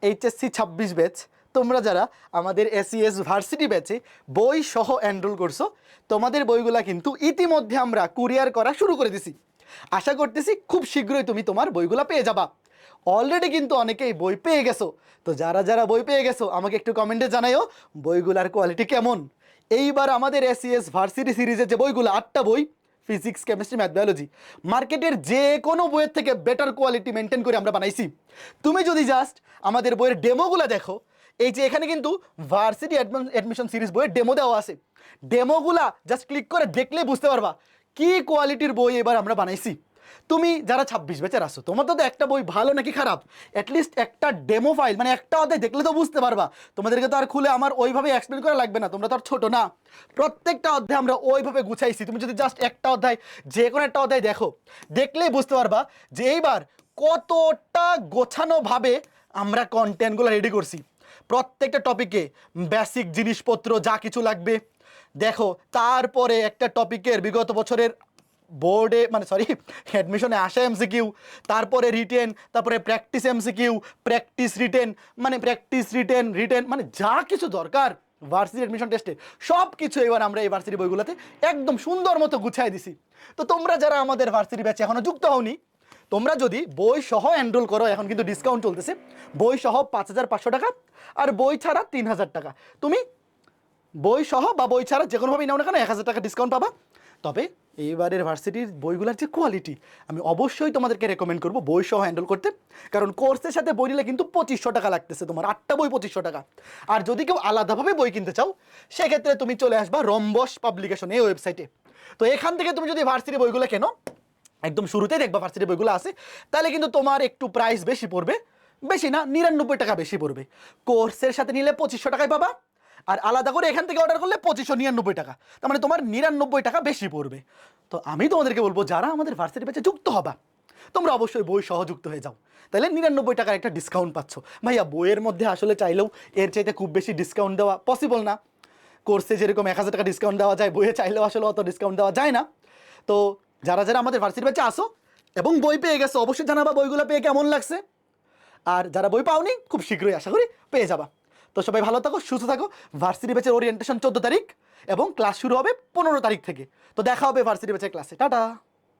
HSC 26 batch, তোমরা যারা আমাদের এসইএস ভার্সিটি ব্যাচে বই সহ এনরোল করছো, তোমাদের বইগুলা কিন্তু ইতিমধ্যে আমরা কুরিয়ার করা শুরু করে দিছি। আশা করতেছি খুব শীঘ্রই তুমি তোমার বইগুলা পেয়ে যাবা। অলরেডি কিন্তু অনেকেই বই পেয়ে গেছো। তো যারা যারা বই পেয়ে গেছো আমাকে একটু কমেন্টে জানাইও বইগুলার কোয়ালিটি কেমন। এইবার আমাদের এসইএস ভার্সিটি সিরিজের যে বইগুলো 8টা বই, ফিজিক্স, কেমিস্ট্রি, ম্যাথ, বায়োলজি, মার্কেটের যে কোনো বইয়ের থেকে বেটার কোয়ালিটি মেনটেন করে আমরা বানাইছি। তুমি যদি জাস্ট আমাদের বইয়ের ডেমোগুলো দেখো, এই যে এখানে কিন্তু ভার্সিটি অ্যাডমিশন সিরিজ বইয়ের ডেমো দেওয়া আছে। ডেমোগুলা জাস্ট ক্লিক করে দেখলেই বুঝতে পারবা কি কোয়ালিটির বই এবার আমরা বানাইছি। তুমি যারা 26 ব্যাচের আসো, তোমার তো একটা বই ভালো নাকি খারাপ, অ্যাটলিস্ট একটা ডেমো ফাইল মানে একটা অধ্যায় দেখলে তো বুঝতে পারবা। তোমাদেরকে তো আর খুলে আমার ওইভাবে এক্সপ্লেন করা লাগবে না, তোমরা তো আর ছোটো না। প্রত্যেকটা অধ্যায় আমরা ওইভাবে গুছাইছি। তুমি যদি জাস্ট একটা অধ্যায়, যে কোনো একটা অধ্যায় দেখো, দেখলেই বুঝতে পারবা যে এইবার কতটা গোছানোভাবে আমরা কন্টেন্টগুলো রেডি করছি। প্রত্যেকটা টপিকে বেসিক জিনিসপত্র যা কিছু লাগবে দেখো, তারপরে একটা টপিকের বিগত বছরের বোর্ডে মানে সরি অ্যাডমিশনে আসা এমসিকিউ, তারপরে রিটেন, তারপরে প্র্যাকটিস এমসিকিউ, প্র্যাকটিস রিটেন, মানে প্র্যাকটিস রিটেন রিটেন মানে যা কিছু দরকার ভার্সিটি অ্যাডমিশন টেস্টে সব কিছু এবার আমরা এই ভার্সিটি বইগুলোতে একদম সুন্দর মতো গুছাই দিছি। তো তোমরা যারা আমাদের ভার্সিটি ব্যাচে এখনও যুক্ত হওনি, তোমরা যদি বই সহ এনরোল করো, এখন কিন্তু ডিসকাউন্ট চলতেছে, বই সহ 5,500 টাকা আর বই ছাড়া 3,000 টাকা। তুমি বই সহ বা বই ছাড়া যে কোনোভাবেই নাও না কেন 1,000 টাকা ডিসকাউন্ট পাবা। তবে এইবারের ভার্সিটির বইগুলোর যে কোয়ালিটি, আমি অবশ্যই তোমাদেরকে রেকমেন্ড করবো বই সহ হ্যান্ডেল করতে। কারণ কোর্সের সাথে বই নিলে কিন্তু 2,500 টাকা লাগতেছে, তোমার 8টা বই 2,500 টাকা। আর যদি কেউ আলাদাভাবে বই কিনতে চাও, সেক্ষেত্রে তুমি চলে আসবা রম্বস পাবলিকেশন এই ওয়েবসাইটে। তো এখান থেকে তুমি যদি ভার্সিটি বইগুলো কেনো, একদম শুরুতেই দেখবা ভার্সিটি বইগুলো আছে, তাহলে কিন্তু তোমার একটু প্রাইস বেশি পড়বে, বেশি না 99 টাকা বেশি পড়বে। কোর্সের সাথে নিলে 2,500 টাকায় পাবা, আর আলাদা করে এখান থেকে অর্ডার করলে 2,599 টাকা, তার মানে তোমার 99 টাকা বেশি পড়বে। তো আমি তোমাদেরকে বলবো যারা আমাদের ভার্সিটি ব্যাচে যুক্ত হবা, তোমরা অবশ্যই বই সহ যুক্ত হয়ে যাও, তাহলে 99 টাকার একটা ডিসকাউন্ট পাচ্ছ। ভাইয়া বইয়ের মধ্যে আসলে চাইলেও এর চাইতে খুব বেশি ডিসকাউন্ট দেওয়া পসিবল না। কোর্সে যেরকম 1,000 টাকা ডিসকাউন্ট দেওয়া যায়, বইয়ে চাইলেও আসলে অত ডিসকাউন্ট দেওয়া যায় না। তো যারা যারা আমাদের ভার্সিটি ব্যাচে আসো এবং বই পেয়ে গেছো, অবশ্যই জানাবা বইগুলো পেয়ে কেমন লাগছে। আর যারা বই পাওনি, খুব শীঘ্রই আশা করি পেয়ে যাবা। তো সবাই ভালো থাকো, সুস্থ থাকো। ভার্সিটি ব্যাচের ওরিয়েন্টেশন 14 তারিখ এবং ক্লাস শুরু হবে 15 তারিখ থেকে। তো দেখা হবে ভার্সিটি ব্যাচের ক্লাসে। টাটা।